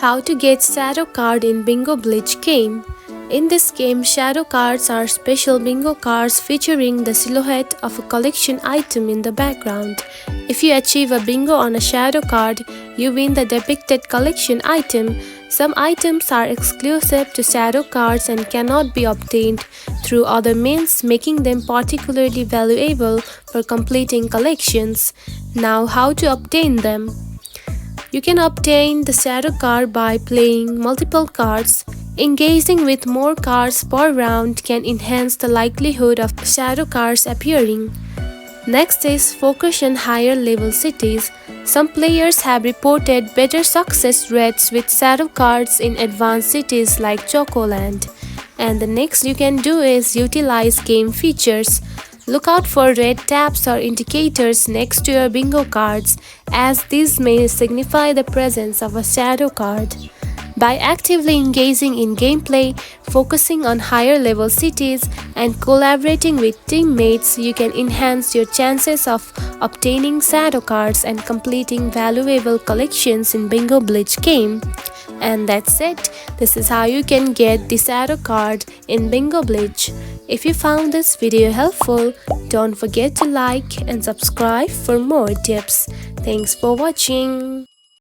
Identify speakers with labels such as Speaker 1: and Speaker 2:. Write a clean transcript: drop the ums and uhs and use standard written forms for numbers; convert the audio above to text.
Speaker 1: How to get shadow card in Bingo Blitz game. In this game, shadow cards are special bingo cards featuring the silhouette of a collection item in the background. If you achieve a bingo on a shadow card, you win the depicted collection item. Some items are exclusive to shadow cards and cannot be obtained through other means, making them particularly valuable for completing collections. Now, how to obtain them? You can obtain the shadow card by playing multiple cards. Engaging with more cards per round can enhance the likelihood of shadow cards appearing. Next is focus on higher level cities. Some players have reported better success rates with shadow cards in advanced cities like Chocoland. And the next you can do is utilize game features. Look out for red tabs or indicators next to your bingo cards, as these may signify the presence of a shadow card. By actively engaging in gameplay, focusing on higher level cities, and collaborating with teammates, you can enhance your chances of obtaining shadow cards and completing valuable collections in Bingo Blitz game. And that's it. This is how you can get the shadow card in Bingo Blitz. If you found this video helpful, don't forget to like and subscribe for more tips. Thanks for watching.